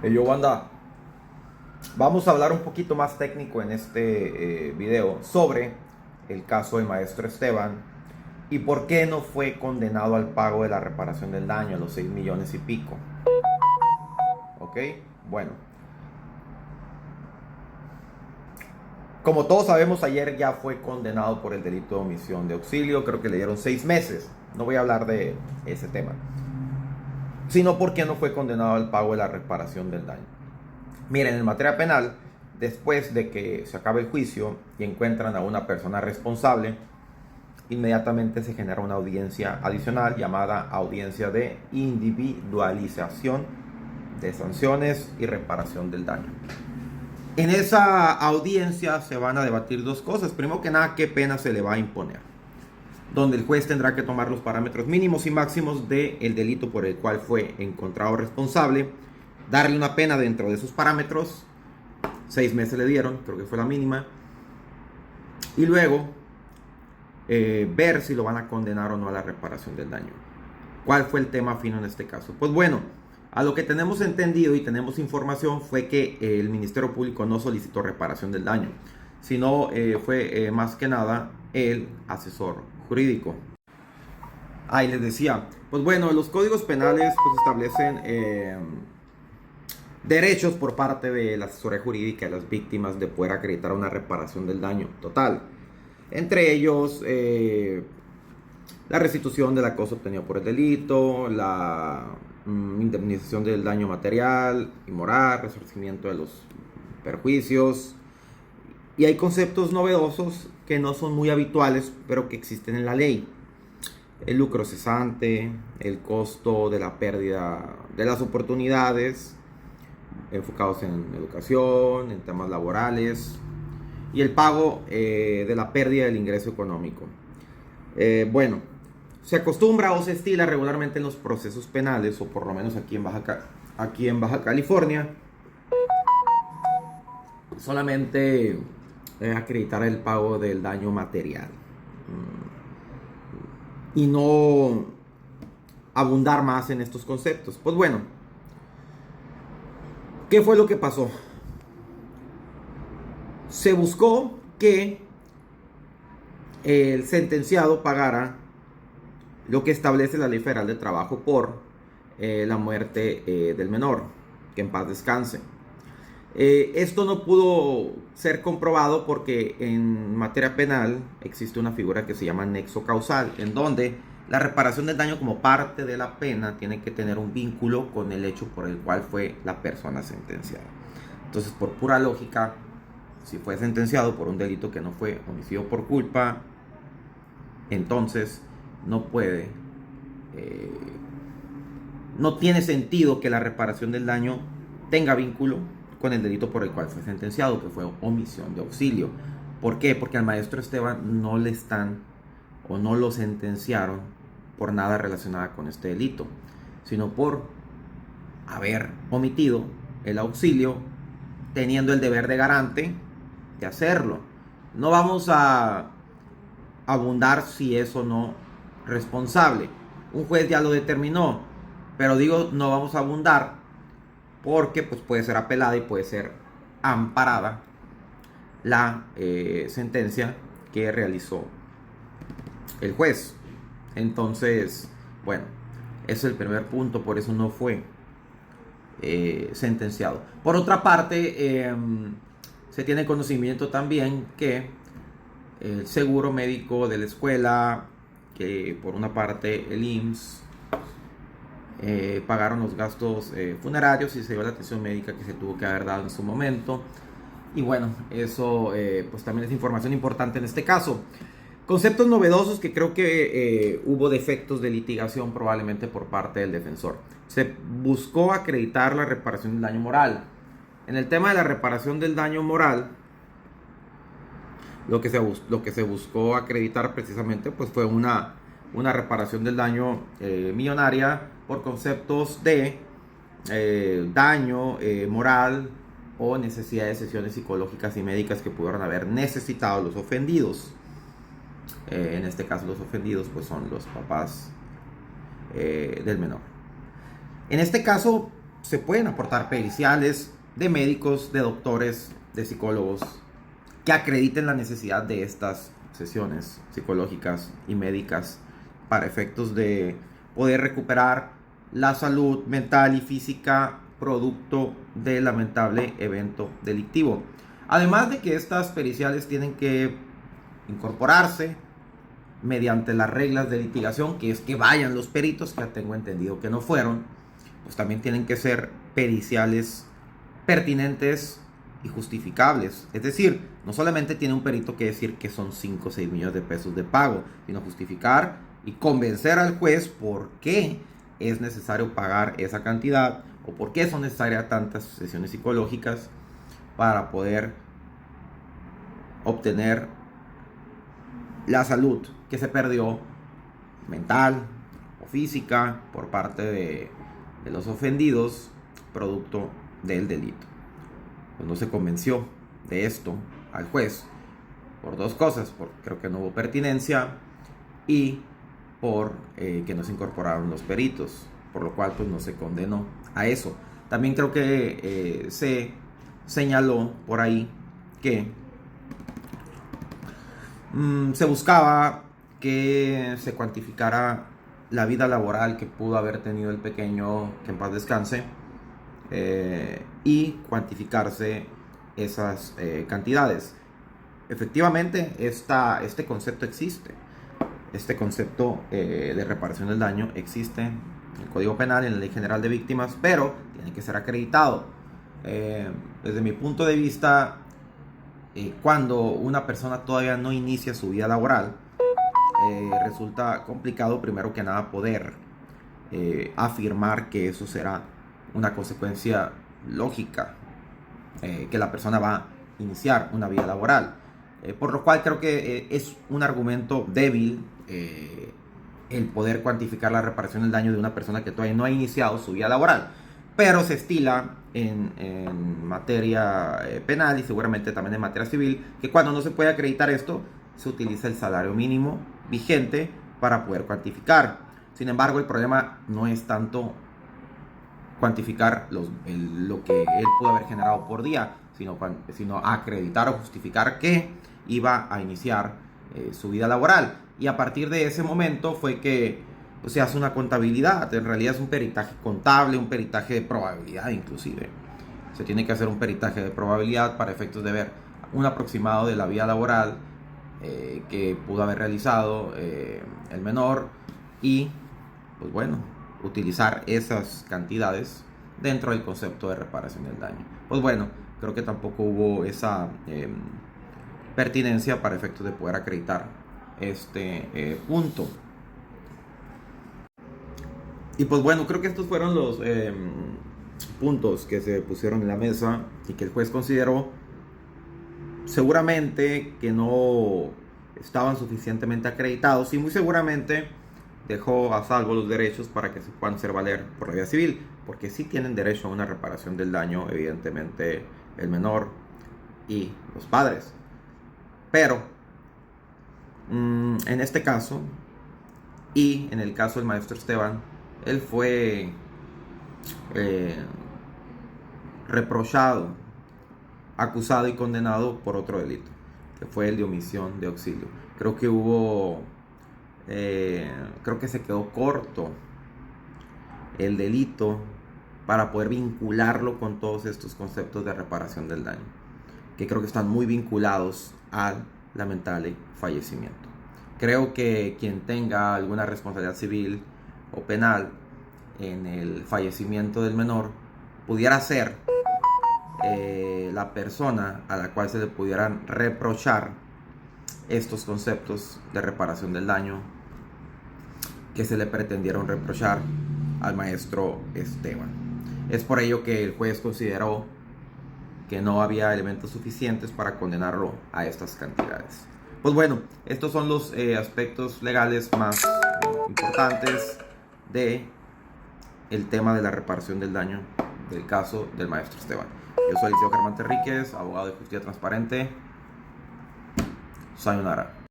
Yo, Wanda, vamos a hablar un poquito más técnico en este video sobre el caso del maestro Esteban y por qué no fue condenado al pago de la reparación del daño, los 6 millones y pico. ¿Ok? Bueno, como todos sabemos, ayer ya fue condenado por el delito de omisión de auxilio. Creo que le dieron 6 meses. No voy a hablar de ese tema, sino por qué no fue condenado al pago de la reparación del daño. Miren, en materia penal, después de que se acabe el juicio y encuentran a una persona responsable, inmediatamente se genera una audiencia adicional llamada audiencia de individualización de sanciones y reparación del daño. En esa audiencia se van a debatir dos cosas. Primero que nada, qué pena se le va a imponer, donde el juez tendrá que tomar los parámetros mínimos y máximos del delito por el cual fue encontrado responsable, darle una pena dentro de esos parámetros. 6 meses le dieron, creo que fue la mínima, y luego ver si lo van a condenar o no a la reparación del daño. ¿Cuál fue el tema fino en este caso? Pues bueno, a lo que tenemos entendido y tenemos información fue que el Ministerio Público no solicitó reparación del daño, sino fue más que nada el asesor jurídico. Y les decía, pues bueno, los códigos penales pues establecen derechos por parte de la asesoría jurídica de las víctimas de poder acreditar una reparación del daño total. Entre ellos, la restitución del acoso obtenido por el delito, la indemnización del daño material y moral, resarcimiento de los perjuicios. Y hay conceptos novedosos que no son muy habituales, pero que existen en la ley. El lucro cesante, el costo de la pérdida de las oportunidades, enfocados en educación, en temas laborales, y el pago de la pérdida del ingreso económico. Bueno, se acostumbra o se estila regularmente en los procesos penales, o por lo menos aquí en Baja California, solamente acreditar el pago del daño material y no abundar más en estos conceptos. Pues bueno, ¿qué fue lo que pasó? Se buscó que el sentenciado pagara lo que establece la Ley Federal de Trabajo por la muerte del menor, que en paz descanse. Esto no pudo ser comprobado porque en materia penal existe una figura que se llama nexo causal, en donde la reparación del daño como parte de la pena tiene que tener un vínculo con el hecho por el cual fue la persona sentenciada. Entonces, por pura lógica, si fue sentenciado por un delito que no fue homicidio por culpa, entonces no puede, no tiene sentido que la reparación del daño tenga vínculo con el delito por el cual fue sentenciado, que fue omisión de auxilio. ¿Por qué? Porque al maestro Esteban no le están o no lo sentenciaron por nada relacionado con este delito, sino por haber omitido el auxilio, teniendo el deber de garante de hacerlo. No vamos a abundar si es o no responsable. Un juez ya lo determinó, pero digo, no vamos a abundar porque pues, puede ser apelada y puede ser amparada la sentencia que realizó el juez. Entonces, bueno, ese es el primer punto, por eso no fue sentenciado. Por otra parte, se tiene conocimiento también que el seguro médico de la escuela, que por una parte el IMSS, pagaron los gastos funerarios y se dio la atención médica que se tuvo que haber dado en su momento. Y bueno, eso pues también es información importante en este caso. Conceptos novedosos que creo que hubo defectos de litigación probablemente por parte del defensor. Se buscó acreditar la reparación del daño moral. En el tema de la reparación del daño moral, lo que se buscó acreditar precisamente pues fue una reparación del daño millonaria por conceptos de daño moral o necesidad de sesiones psicológicas y médicas que pudieron haber necesitado los ofendidos. En este caso los ofendidos pues son los papás del menor. En este caso se pueden aportar periciales de médicos, de doctores, de psicólogos que acrediten la necesidad de estas sesiones psicológicas y médicas para efectos de poder recuperar la salud mental y física producto del lamentable evento delictivo. Además de que estas periciales tienen que incorporarse mediante las reglas de litigación, que es que vayan los peritos, que ya tengo entendido que no fueron, pues también tienen que ser periciales pertinentes y justificables. Es decir, no solamente tiene un perito que decir que son 5 o 6 millones de pesos de pago, sino justificar y convencer al juez por qué es necesario pagar esa cantidad o por qué son necesarias tantas sesiones psicológicas para poder obtener la salud que se perdió, mental o física, por parte de los ofendidos producto del delito. Pues no se convenció de esto al juez por dos cosas: porque creo que no hubo pertinencia y por que no se incorporaron los peritos, por lo cual pues no se condenó a eso. También creo que se señaló por ahí que se buscaba que se cuantificara la vida laboral que pudo haber tenido el pequeño, que en paz descanse, y cuantificarse esas cantidades. Efectivamente, este concepto existe. Este concepto de reparación del daño existe en el Código Penal, en la Ley General de Víctimas, pero tiene que ser acreditado. Desde mi punto de vista, cuando una persona todavía no inicia su vida laboral, resulta complicado, primero que nada, poder afirmar que eso será una consecuencia lógica, que la persona va a iniciar una vida laboral. Por lo cual creo que es un argumento débil el poder cuantificar la reparación del daño de una persona que todavía no ha iniciado su vida laboral. Pero se estila en materia penal y seguramente también en materia civil, que cuando no se puede acreditar esto, se utiliza el salario mínimo vigente para poder cuantificar. Sin embargo, el problema no es tanto cuantificar lo que él pudo haber generado por día, sino acreditar o justificar que iba a iniciar su vida laboral. Y a partir de ese momento fue que pues, se hace una contabilidad. En realidad es un peritaje contable, un peritaje de probabilidad inclusive. Se tiene que hacer un peritaje de probabilidad para efectos de ver un aproximado de la vida laboral que pudo haber realizado el menor y pues bueno, utilizar esas cantidades dentro del concepto de reparación del daño. Pues bueno, creo que tampoco hubo esa pertinencia para efectos de poder acreditar este punto. Y pues bueno, creo que estos fueron los puntos que se pusieron en la mesa y que el juez consideró seguramente que no estaban suficientemente acreditados, y muy seguramente dejó a salvo los derechos para que se puedan hacer valer por la vía civil, porque sí tienen derecho a una reparación del daño, evidentemente el menor y los padres. Pero en este caso y en el caso del maestro Esteban, él fue reprochado, acusado y condenado por otro delito, que fue el de omisión de auxilio. Creo que creo que se quedó corto el delito para poder vincularlo con todos estos conceptos de reparación del daño, que creo que están muy vinculados al lamentable fallecimiento. Creo que quien tenga alguna responsabilidad civil o penal en el fallecimiento del menor pudiera ser la persona a la cual se le pudieran reprochar estos conceptos de reparación del daño que se le pretendieron reprochar al maestro Esteban. Es por ello que el juez consideró que no había elementos suficientes para condenarlo a estas cantidades. Pues bueno, estos son los aspectos legales más importantes de el tema de la reparación del daño del caso del maestro Esteban. Yo soy Liceo Germán Terríquez, abogado de Justicia Transparente. Sayonara.